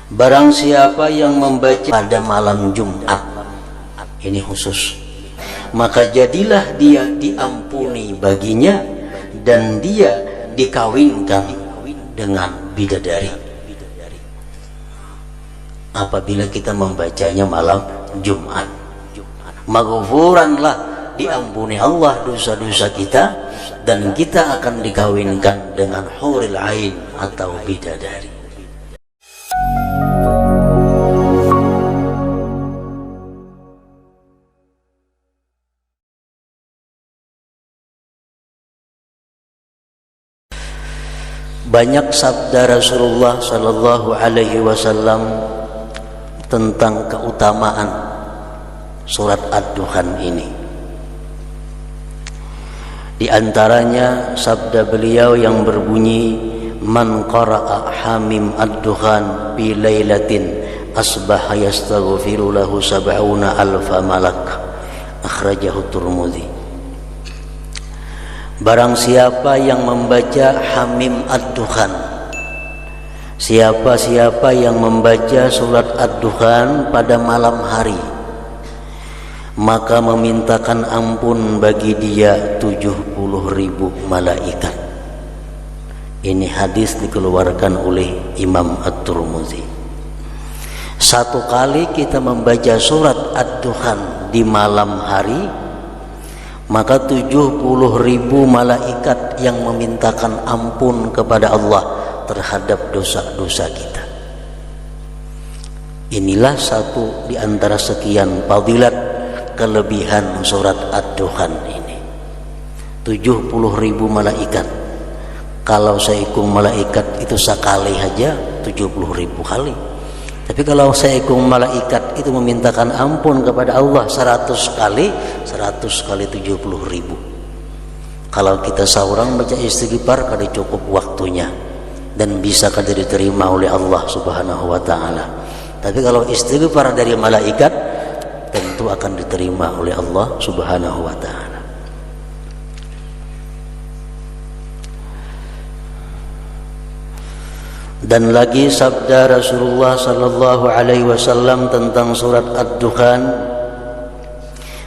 Barang siapa yang membaca pada malam Jumat, ini khusus, maka jadilah dia diampuni baginya dan dia dikawinkan dengan bidadari. Apabila kita membacanya malam Jumat, maghfuranlah, diampuni Allah dosa-dosa kita, dan kita akan dikawinkan dengan huril ain atau bidadari. Banyak sabda Rasulullah Sallallahu Alaihi Wasallam tentang keutamaan surat Ad-Dukhan ini. Di antaranya sabda beliau yang berbunyi, "Man qara'a hamim ad-dukhan fi lailatin asbaha yastaghfiru lahu sab'una alfa malak." Akhrajahu Tirmidzi. Barang siapa yang membaca hamim ad-dukhan, siapa yang membaca surat Ad-Dukhan pada malam hari, maka memintakan ampun bagi dia 70.000 malaikat. Ini hadis dikeluarkan oleh Imam At-Tirmidzi. Satu kali kita membaca surat Ad-Dukhan di malam hari, maka 70.000 malaikat yang memintakan ampun kepada Allah terhadap dosa-dosa kita. Inilah satu di antara sekian fadilat kelebihan surat Ad-Dukhan ini. 70.000 malaikat. Kalau seikung malaikat itu sekali aja 70.000 kali. Tapi kalau seikung malaikat itu memintakan ampun kepada Allah 100 kali 70.000. Kalau kita seorang baca istighfar kada cukup waktunya dan bisa kada diterima oleh Allah Subhanahu wa taala. Tapi kalau istighfar dari malaikat tentu akan diterima oleh Allah Subhanahu wa taala. Dan lagi sabda Rasulullah sallallahu alaihi wasallam tentang surat Ad-Dukhan,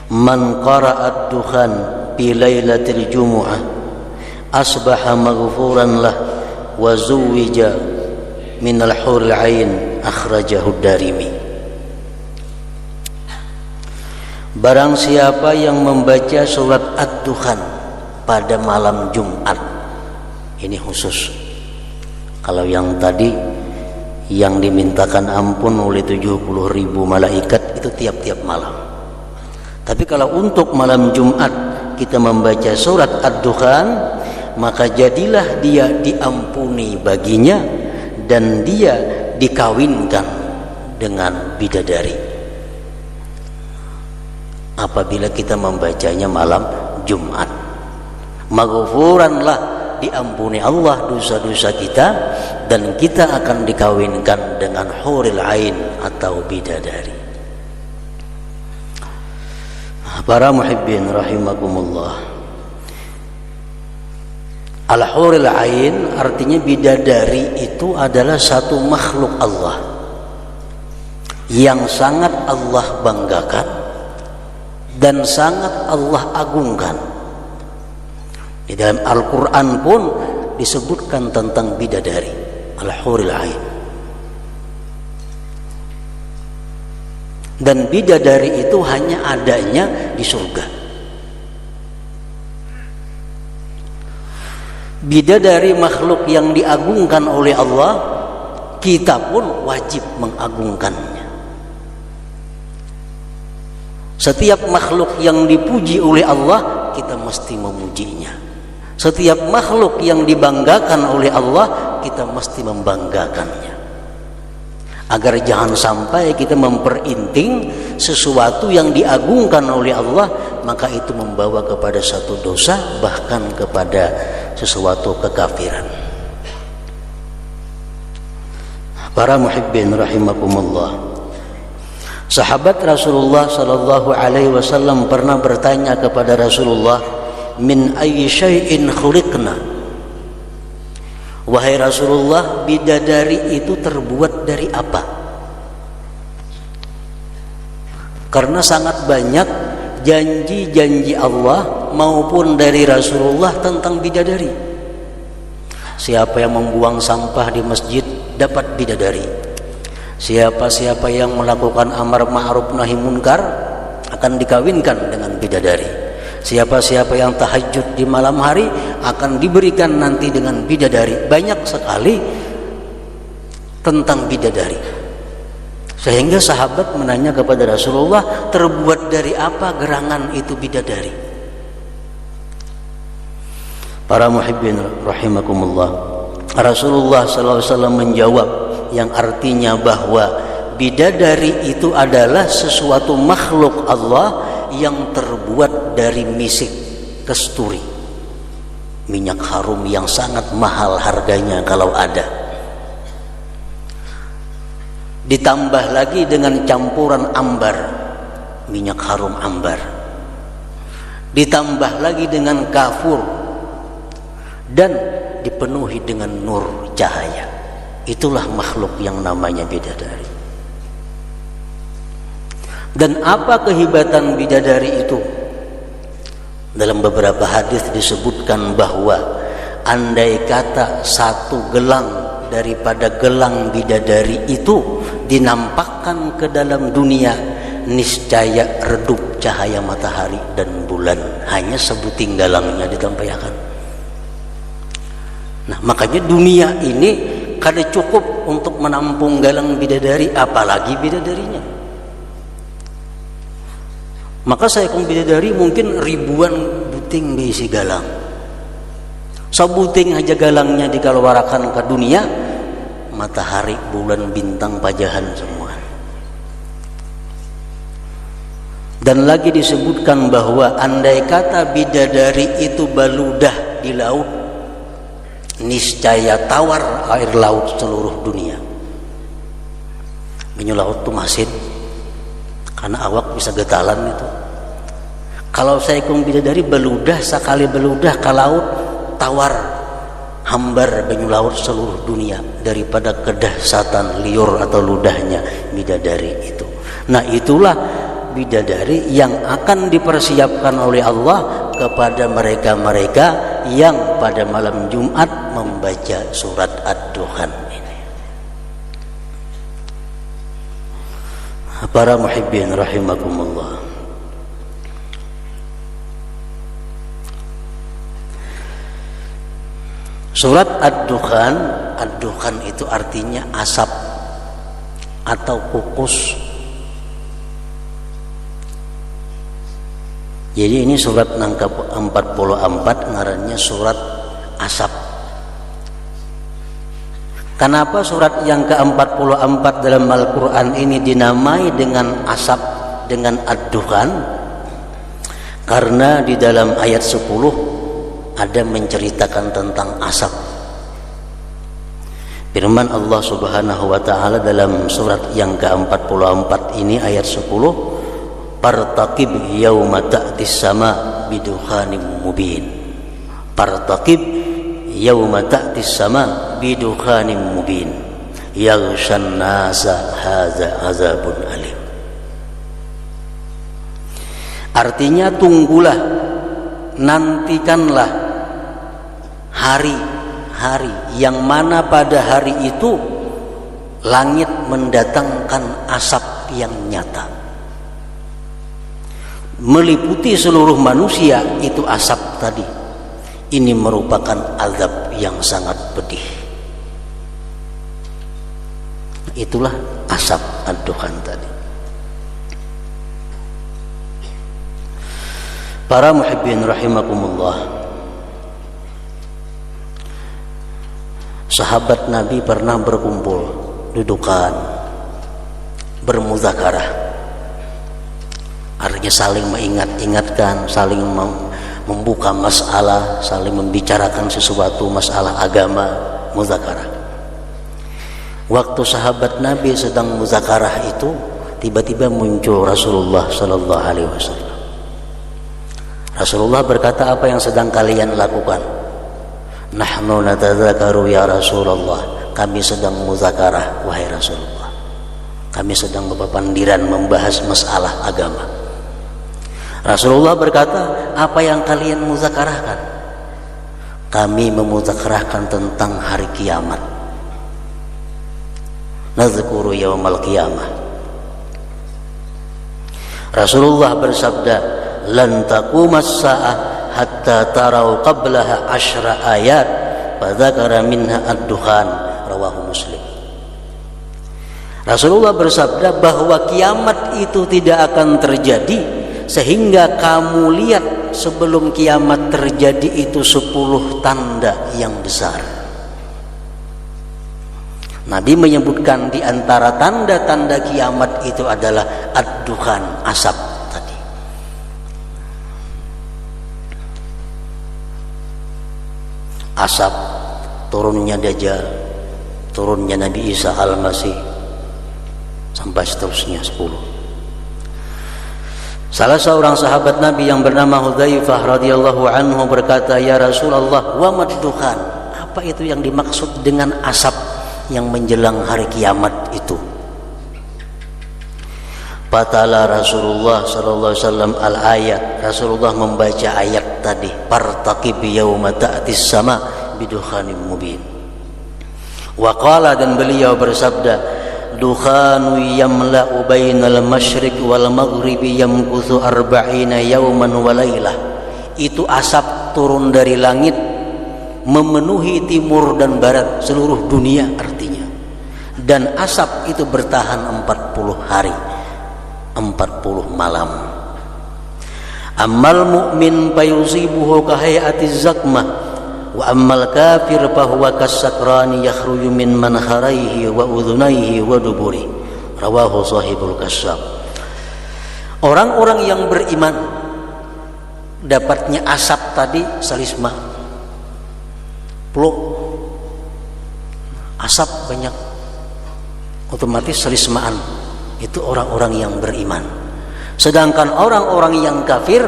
"Man qara'a ad-dukhan fi lailatil jumu'ah asbaha maghfuran lah wa zuwija minal huril ain." Akhrajahu Darimi. Barang siapa yang membaca surat Ad-Dukhan pada malam Jumat, ini khusus. Kalau yang tadi yang dimintakan ampun oleh 70.000 malaikat itu tiap-tiap malam. Tapi kalau untuk malam Jumat kita membaca surat Ad-Dukhan, maka jadilah dia diampuni baginya dan dia dikawinkan dengan bidadari. Apabila kita membacanya malam Jumat, maghfuranlah, diampuni Allah dosa-dosa kita, dan kita akan dikawinkan dengan huril ain atau bidadari. Para muhibbin rahimakumullah, al-huril ain artinya bidadari itu adalah satu makhluk Allah yang sangat Allah banggakan dan sangat Allah agungkan. Di dalam Al-Quran pun disebutkan tentang bidadari, al-huril ain. Dan bidadari itu hanya adanya di surga. Bidadari makhluk yang diagungkan oleh Allah, kita pun wajib mengagungkannya. Setiap makhluk yang dipuji oleh Allah, kita mesti memujinya. Setiap makhluk yang dibanggakan oleh Allah, kita mesti membanggakannya. Agar jangan sampai kita memperinting sesuatu yang diagungkan oleh Allah, maka itu membawa kepada satu dosa, bahkan kepada sesuatu kekafiran. Para muhibbin rahimakumullah, sahabat Rasulullah sallallahu alaihi wasallam pernah bertanya kepada Rasulullah, "Min ayyi syai'in khuliqna?" Wahai Rasulullah, bidadari itu terbuat dari apa? Karena sangat banyak janji-janji Allah maupun dari Rasulullah tentang bidadari. Siapa yang membuang sampah di masjid dapat bidadari. Siapa-siapa yang melakukan amar ma'ruf nahi munkar akan dikawinkan dengan bidadari. Siapa-siapa yang tahajud di malam hari akan diberikan nanti dengan bidadari. Banyak sekali tentang bidadari. Sehingga sahabat menanya kepada Rasulullah, terbuat dari apa gerangan itu bidadari? Para muhibbin rahimakumullah, Rasulullah SAW menjawab yang artinya bahwa bidadari itu adalah sesuatu makhluk Allah yang terbuat dari misik kesturi, minyak harum yang sangat mahal harganya kalau ada. Ditambah lagi dengan campuran ambar, minyak harum ambar. Ditambah lagi dengan kafur dan dipenuhi dengan nur cahaya. Itulah makhluk yang namanya bidadari. Dan apa kehebatan bidadari itu? Dalam beberapa hadis disebutkan bahwa andai kata satu gelang daripada gelang bidadari itu dinampakkan ke dalam dunia, niscaya redup cahaya matahari dan bulan, hanya sebuting galangnya ditampakkan. Nah, makanya dunia ini kada cukup untuk menampung galang bidadari, apalagi bidadarinya. Maka sayakung bidadari mungkin ribuan buting berisi galang. Sebuting aja galangnya dikeluarkan ke dunia, matahari, bulan, bintang, pajahan semua. Dan lagi disebutkan bahwa andai kata bidadari itu baludah di laut, niscaya tawar air laut seluruh dunia. Banyu laut itu masin, karena awak bisa getalan itu. Kalau saya kong bidadari beludah, sekali beludah ke laut, tawar hambar banyu laut seluruh dunia daripada kedahsatan liur atau ludahnya bidadari itu. Nah, itulah bidadari yang akan dipersiapkan oleh Allah kepada mereka-mereka yang pada malam Jumat membaca surat Ad-Dukhan ini. Para muhibbin rahimakumullah, surat Ad-Dukhan, Ad-Dukhan itu artinya asap atau kukus. Jadi ini surat nangka 44 ngarannya surat asap. Kenapa surat yang ke-44 dalam Al-Quran ini dinamai dengan asap, dengan Ad-Dukhan? Karena di dalam ayat 10 ada menceritakan tentang asap. Firman Allah Subhanahu wa taala dalam surat yang ke-44 ini ayat 10, "Partaqib yauma ta'tis sama bidukhanim mubin." Partaqib yauma ta'tis sama bidukhanim mubin yaghshan nasa hadza azabun alim. Artinya tunggulah, nantikanlah hari-hari yang mana pada hari itu langit mendatangkan asap yang nyata, meliputi seluruh manusia. Itu asap tadi, ini merupakan azab yang sangat pedih. Itulah asap Ad-Dukhan tadi. Para muhibbin rahimakumullah, sahabat Nabi pernah berkumpul, dudukan, bermuzakarah. Artinya saling mengingat-ingatkan, saling membuka masalah, saling membicarakan sesuatu masalah agama, muzakarah. Waktu sahabat Nabi sedang muzakarah itu, tiba-tiba muncul Rasulullah sallallahu alaihi wasallam. Rasulullah berkata, "Apa yang sedang kalian lakukan?" Nahnu natadzakaru ya Rasulullah, kami sedang muzakarah wahai Rasulullah, kami sedang berpapandiran membahas masalah agama. Rasulullah berkata, apa yang kalian muzakarahkan? Kami memuzakarahkan tentang hari kiamat. Nazkuru yaumal qiyamah. Rasulullah bersabda, lan taqumas sa'ah hatta tarau qablaha 10 ayat fa dzakara minha ad-dukhan, rawahu Muslim. Rasulullah bersabda bahwa kiamat itu tidak akan terjadi sehingga kamu lihat sebelum kiamat terjadi itu 10 tanda yang besar. Nabi menyebutkan di antara tanda-tanda kiamat itu adalah ad-dukhan, asap tadi. Asap, turunnya Dajjal, turunnya Nabi Isa Al-Masih, sampai seterusnya 10. Salah seorang sahabat Nabi yang bernama Hudzaifah radhiyallahu anhu berkata, ya Rasulullah, wa mad-dukhan, apa itu yang dimaksud dengan asap yang menjelang hari kiamat itu? Fatala Rasulullah sallallahu alaihi wasallam al-ayat. Rasulullah membaca ayat tadi, fartaqib yauma ta'tis sama bidukhanin mubin. Wa qala, dan beliau bersabda, dukhanu yamla'u bainal masyriq wal maghribi yamkuthu 40 yawman wa lailah. Itu asap turun dari langit memenuhi timur dan barat seluruh dunia artinya. Dan asap itu bertahan 40 hari, 40 malam. Ammal mu'min fayusibuhu kahayatiz zakmah wa ammal kafir fahuwa kasakrani yakhruju min manharaihi wa udhunaihi wa duburi, rawahu sahibul kasyaf. Orang-orang yang beriman dapatnya asap tadi salisma, peluk asap banyak, otomatis salismaan. Itu orang-orang yang beriman. Sedangkan orang-orang yang kafir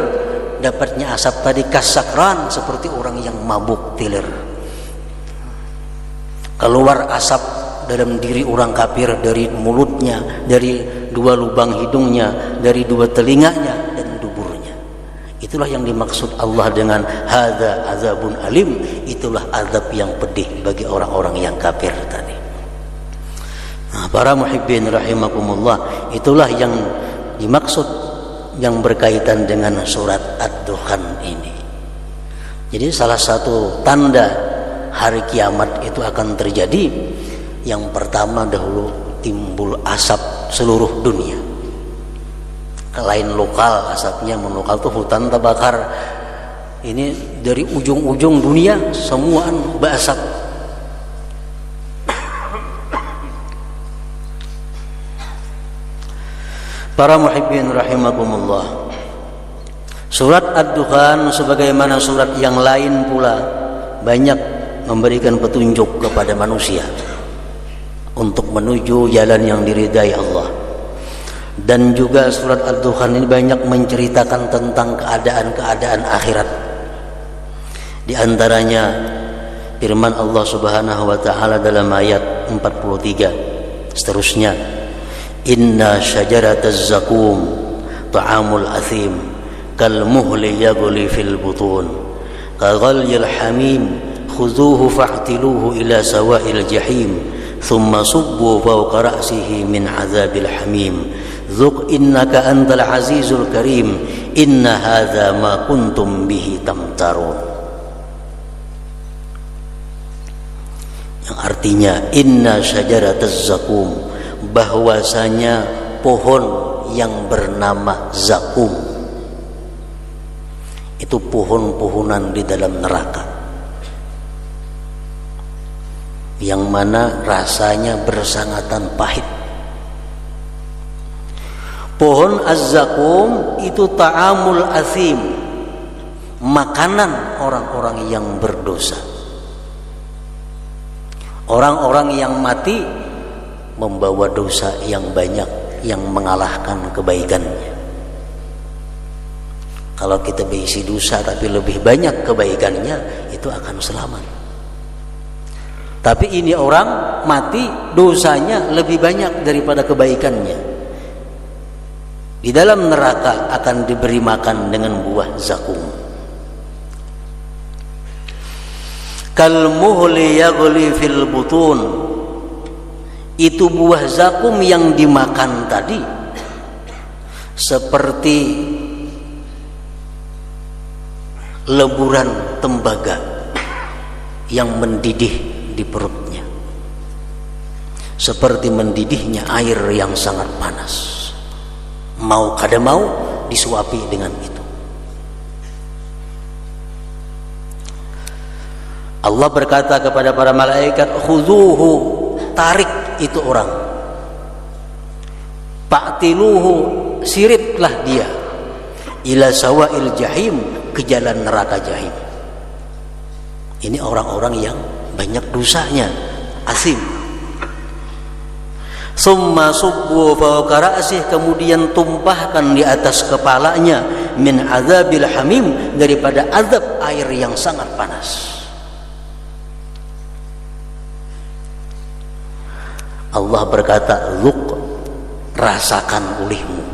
dapatnya asap tadi kasakran, seperti orang yang mabuk tiler. Keluar asap dalam diri orang kafir dari mulutnya, dari 2 lubang hidungnya, dari 2 telinganya dan duburnya. Itulah yang dimaksud Allah dengan hadza azabun alim. Itulah azab yang pedih bagi orang-orang yang kafir tadi. Nah, para muhibbin rahimakumullah, itulah yang dimaksud yang berkaitan dengan surat Ad-Dukhan ini. Jadi salah satu tanda hari kiamat itu akan terjadi, yang pertama dahulu timbul asap seluruh dunia. Lain lokal asapnya, menokal tuh hutan terbakar. Ini dari ujung-ujung dunia semuaan berasap. Para muhibbin rahimakumullah, surat Ad-Dukhan sebagaimana surat yang lain pula banyak memberikan petunjuk kepada manusia untuk menuju jalan yang diridai Allah. Dan juga surat Ad-Dukhan ini banyak menceritakan tentang keadaan-keadaan akhirat. Di antaranya firman Allah Subhanahu wa taala dalam ayat 43 seterusnya, inna syajarataz zakum ta'amul athim kal muhli yaghli fil butun kaghalyil hamim khudhuhu fa'tiluhu ila sawa'il jahim thumma subbu fawqa ra'sihi min 'adzabil hamim dzuk innaka antal azizul karim inna hadza ma kuntum bihi tamtarun. Yang artinya inna syajarataz zakum, bahwasanya pohon yang bernama zakum itu pohon-pohonan di dalam neraka yang mana rasanya bersangatan pahit. Pohon az-zakum itu ta'amul athim, makanan orang-orang yang berdosa. Orang-orang yang mati membawa dosa yang banyak yang mengalahkan kebaikannya. Kalau kita berisi dosa tapi lebih banyak kebaikannya, itu akan selamat. Tapi ini orang mati dosanya lebih banyak daripada kebaikannya. Di dalam neraka akan diberi makan dengan buah zakum. Kal muhli yaghli fil butun. Itu buah zakum yang dimakan tadi seperti leburan tembaga yang mendidih di perutnya, seperti mendidihnya air yang sangat panas. Mau kada mau disuapi dengan itu. Allah berkata kepada para malaikat, khuzuhu, tarik itu orang, fa'tiluhu, siritlah dia, ila sawa'il jahim, ke jalan neraka jahim. Ini orang-orang yang banyak dosanya, asim. Summa subbu fawqa ra'sih, kemudian tumpahkan di atas kepalanya, min azabil hamim, daripada azab air yang sangat panas. Allah berkata, "Zuq, rasakan olehmu.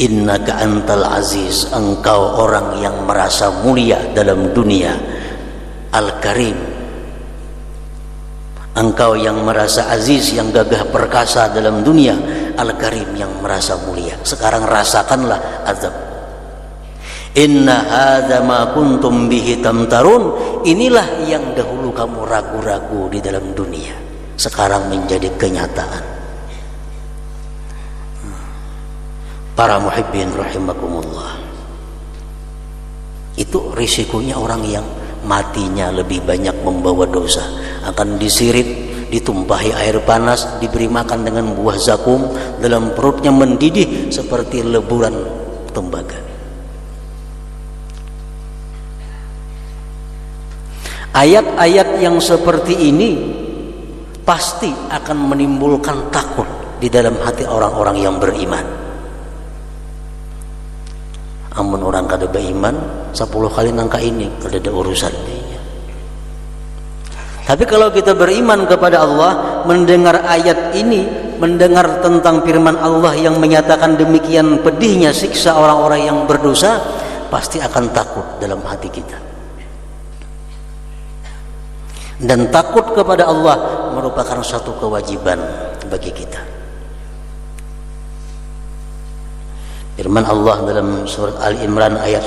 Innaka antal aziz, engkau orang yang merasa mulia dalam dunia. Al-Karim, engkau yang merasa aziz, yang gagah perkasa dalam dunia. Al-Karim, yang merasa mulia. Sekarang rasakanlah azab. Inna hadza ma kuntum bihi tamtarun, inilah yang dahulu kamu ragu-ragu di dalam dunia, sekarang menjadi kenyataan." Para muhibbin rahimakumullah, itu risikonya orang yang matinya lebih banyak membawa dosa. Akan disirit, ditumpahi air panas, diberi makan dengan buah zakum, dalam perutnya mendidih seperti leburan tembaga. Ayat-ayat yang seperti ini pasti akan menimbulkan takut di dalam hati orang-orang yang beriman. Amun orang kada beriman 10 kali nangka ini kada ada urusan dia. Tapi kalau kita beriman kepada Allah, mendengar ayat ini, mendengar tentang firman Allah yang menyatakan demikian pedihnya siksa orang-orang yang berdosa, pasti akan takut dalam hati kita. Dan takut kepada Allah merupakan satu kewajiban bagi kita. Firman Allah dalam surat Al-Imran ayat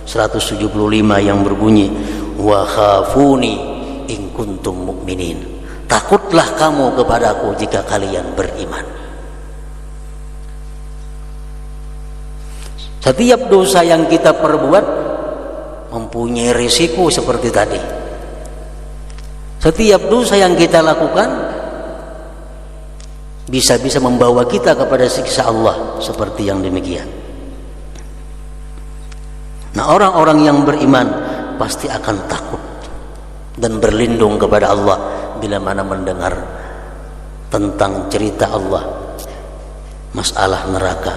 175 yang berbunyi, wa khafuni in kuntum mu'minin, takutlah kamu kepadaku jika kalian beriman. Setiap dosa yang kita perbuat mempunyai risiko seperti tadi. Setiap dosa yang kita lakukan bisa-bisa membawa kita kepada siksa Allah, seperti yang demikian. Nah, orang-orang yang beriman pasti akan takut dan berlindung kepada Allah bila mana mendengar tentang cerita Allah, masalah neraka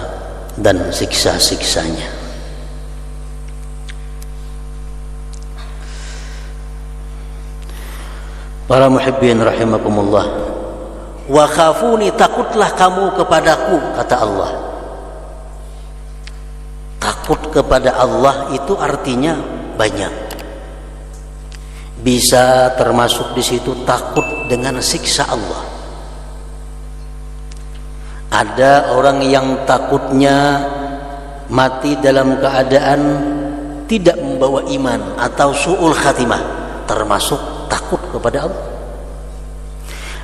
dan siksa-siksanya. Para muhibbin rahimakumullah, wa khafuni, takutlah kamu kepadaku, kata Allah. Takut kepada Allah itu artinya banyak. Bisa termasuk di situ takut dengan siksa Allah. Ada orang yang takutnya mati dalam keadaan tidak membawa iman atau su'ul khatimah, termasuk takut kepada Allah.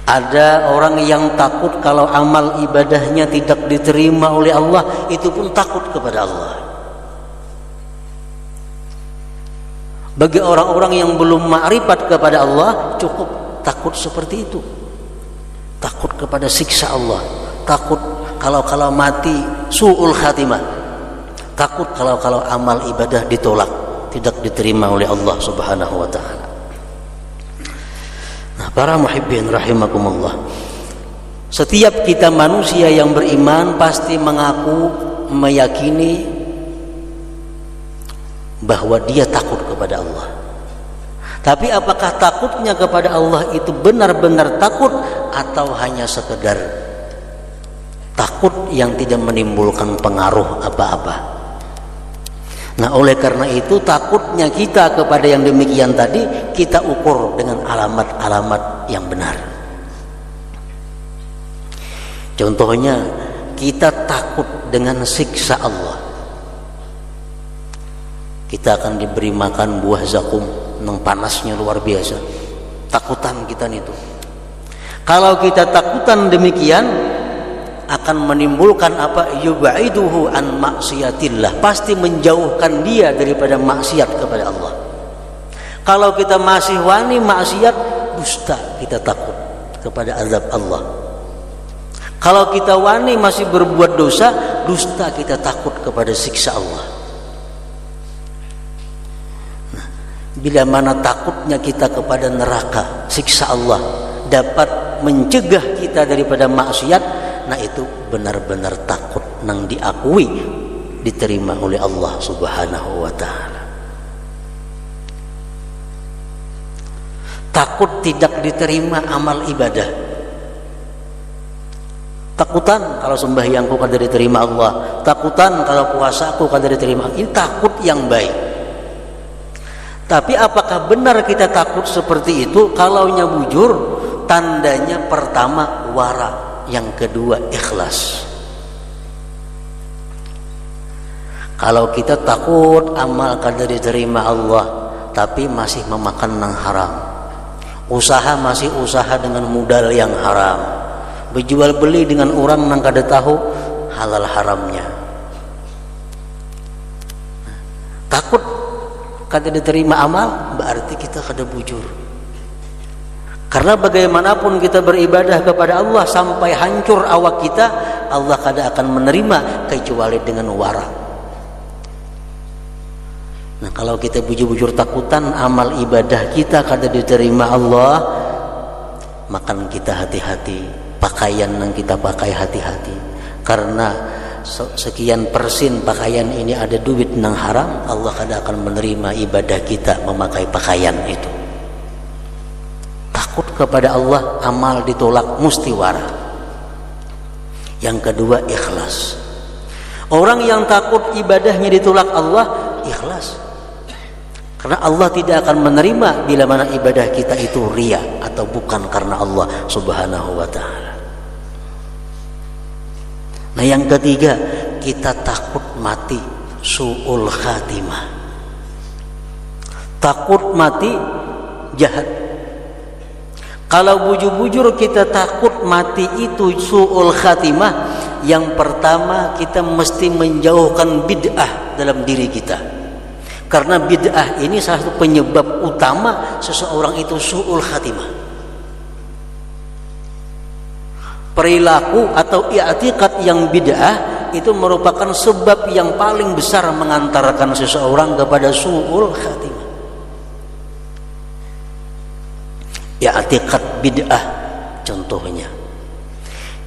Ada orang yang takut kalau amal ibadahnya tidak diterima oleh Allah, itu pun takut kepada Allah. Bagi orang-orang yang belum ma'rifat kepada Allah, cukup takut seperti itu. Takut kepada siksa Allah, takut kalau mati su'ul khatimah, takut kalau amal ibadah ditolak, tidak diterima oleh Allah Subhanahu wa ta'ala. Nah, para muhibbin rahimakumullah, setiap kita manusia yang beriman pasti mengaku, meyakini bahwa dia takut kepada Allah. Tapi apakah takutnya kepada Allah itu benar-benar takut atau hanya sekedar takut yang tidak menimbulkan pengaruh apa-apa? Nah, oleh karena itu takutnya kita kepada yang demikian tadi kita ukur dengan alamat-alamat yang benar. Contohnya, kita takut dengan siksa Allah. Kita akan diberi makan buah zakum, nang panasnya luar biasa. Takutan kita itu. Kalau kita takutan demikian akan menimbulkan apa? Yubaiduhu an maksiatillah, pasti menjauhkan dia daripada maksiat kepada Allah. Kalau kita masih wani maksiat, dusta kita takut kepada azab Allah. Kalau kita wani masih berbuat dosa, dusta kita takut kepada siksa Allah. Bila mana takutnya kita kepada neraka, siksa Allah dapat mencegah kita daripada maksiat, nah itu benar-benar takut nang diakui diterima oleh Allah Subhanahu wa ta'ala. Takut tidak diterima amal ibadah. Takutan kalau sembahyangku kada diterima Allah, takutan kalau puasaku kada diterima. Ini takut yang baik. Tapi apakah benar kita takut seperti itu? Kalaunya bujur, tandanya pertama wara, yang kedua ikhlas. Kalau kita takut amal kada diterima Allah, tapi masih memakan nang haram, usaha masih usaha dengan modal yang haram, berjual beli dengan orang nang kada tahu halal haramnya, takut kada diterima amal, berarti kita kada bujur. Karena bagaimanapun kita beribadah kepada Allah sampai hancur awak kita, Allah kada akan menerima kecuali dengan wara. Nah, kalau kita bujur-bujur takutan amal ibadah kita kada diterima Allah, makan kita hati-hati, pakaian yang kita pakai hati-hati. Karena sekian persen pakaian ini ada duit nang haram, Allah kada akan menerima ibadah kita memakai pakaian itu. Takut kepada Allah, amal ditolak, mesti wara. Yang kedua ikhlas. Orang yang takut ibadahnya ditolak Allah, ikhlas. Karena Allah tidak akan menerima bila mana ibadah kita itu riya atau bukan karena Allah Subhanahu wa ta'ala. Nah, yang ketiga, kita takut mati su'ul khatimah. Takut mati jahat. Kalau bujur-bujur kita takut mati itu su'ul khatimah, yang pertama kita mesti menjauhkan bid'ah dalam diri kita. Karena bid'ah ini salah satu penyebab utama seseorang itu su'ul khatimah. Perilaku atau i'tikad yang bid'ah itu merupakan sebab yang paling besar mengantarkan seseorang kepada su'ul khatimah. I'tikad bid'ah contohnya,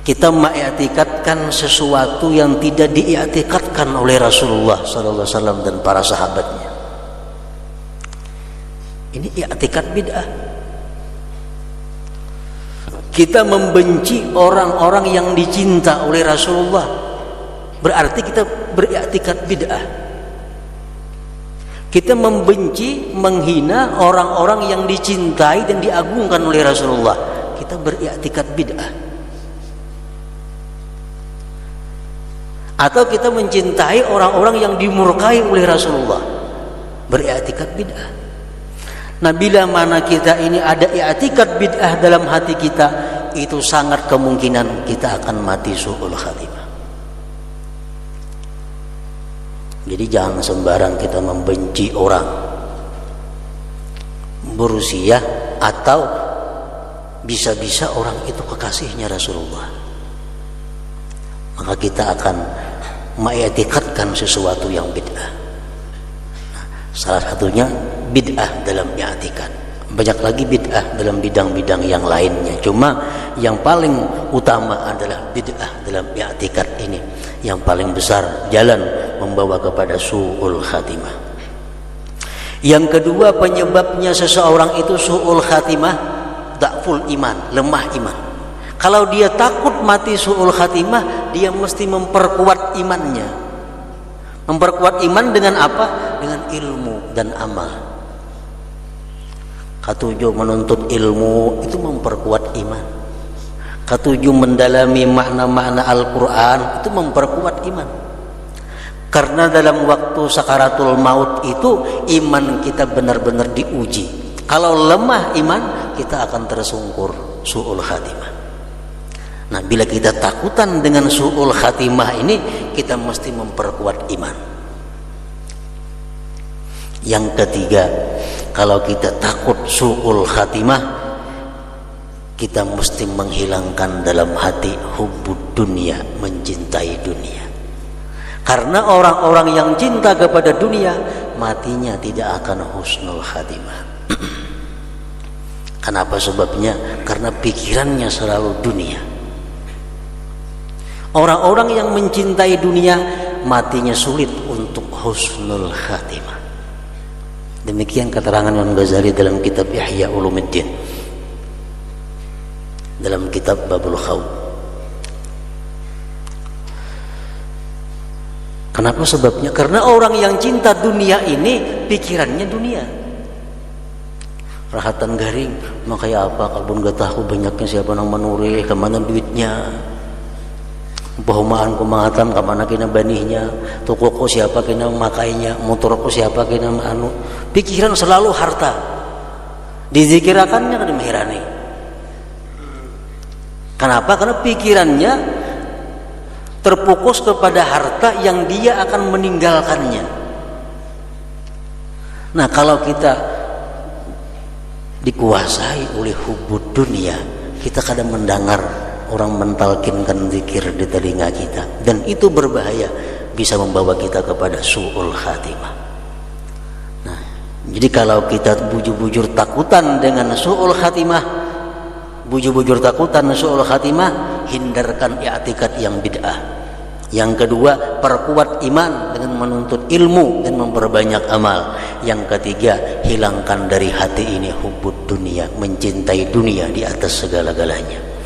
kita mengiktikadkan sesuatu yang tidak diiktikadkan oleh Rasulullah sallallahu alaihi wasallam dan para sahabatnya. Ini i'tikad bid'ah. Kita membenci orang-orang yang dicinta oleh Rasulullah, berarti kita beriktikad bid'ah. Kita membenci, menghina orang-orang yang dicintai dan diagungkan oleh Rasulullah, kita beriktikad bid'ah. Atau kita mencintai orang-orang yang dimurkai oleh Rasulullah, beriktikad bid'ah. Nah, bila mana kita ini ada i'tikad bid'ah dalam hati kita, itu sangat kemungkinan kita akan mati su'ul khatimah. Jadi jangan sembarang kita membenci orang, berusia atau bisa-bisa orang itu kekasihnya Rasulullah, maka kita akan mengiktikadkan sesuatu yang bid'ah. Nah, salah satunya bid'ah dalam i'tikad. Banyak lagi bid'ah dalam bidang-bidang yang lainnya. Cuma yang paling utama adalah bid'ah dalam i'tikad ini. Yang paling besar jalan membawa kepada su'ul khatimah. Yang kedua, penyebabnya seseorang itu su'ul khatimah, da'ful iman, lemah iman. Kalau dia takut mati su'ul khatimah, dia mesti memperkuat imannya. Memperkuat iman dengan apa? Dengan ilmu dan amal. Ketujuh, menuntut ilmu itu memperkuat iman. Ketujuh, mendalami makna-makna Al-Quran itu memperkuat iman. Karena dalam waktu sakaratul maut itu iman kita benar-benar diuji. Kalau lemah iman, kita akan tersungkur su'ul khatimah. Nah, bila kita takutan dengan su'ul khatimah ini, kita mesti memperkuat iman. Yang ketiga, kalau kita takut su'ul khatimah, kita mesti menghilangkan dalam hati hubbud dunia, mencintai dunia. Karena orang-orang yang cinta kepada dunia, matinya tidak akan husnul khatimah. Kenapa sebabnya? Karena pikirannya selalu dunia. Orang-orang yang mencintai dunia, matinya sulit untuk husnul khatimah. Demikian keterangan Imam Ghazali dalam kitab Ihya Ulumuddin, dalam kitab Babul Khawf. Kenapa sebabnya? Karena orang yang cinta dunia ini pikirannya dunia. Rahatan garing, makanya apa? Kalau nggak tahu banyaknya siapa nang menuri, kemana duitnya? Bahumaan kumangatan, kemana kena banihnya? Tukuku siapa kena makainya? Motorku siapa kena anu? Pikiran selalu harta. Dizikirakannya kan dimahirani. Kenapa? Karena pikirannya terfokus kepada harta yang dia akan meninggalkannya. Nah, kalau kita dikuasai oleh hubbud dunia, kita kadang mendengar orang mentalkinkan zikir di telinga kita, dan itu berbahaya, bisa membawa kita kepada su'ul khatimah. Nah, jadi kalau kita bujur-bujur takutan dengan su'ul khatimah, bujur-bujur takutan su'ul khatimah, hindarkan i'tikad yang bid'ah. Yang kedua, perkuat iman dengan menuntut ilmu dan memperbanyak amal. Yang ketiga, hilangkan dari hati ini hubbud dunia, mencintai dunia di atas segala-galanya.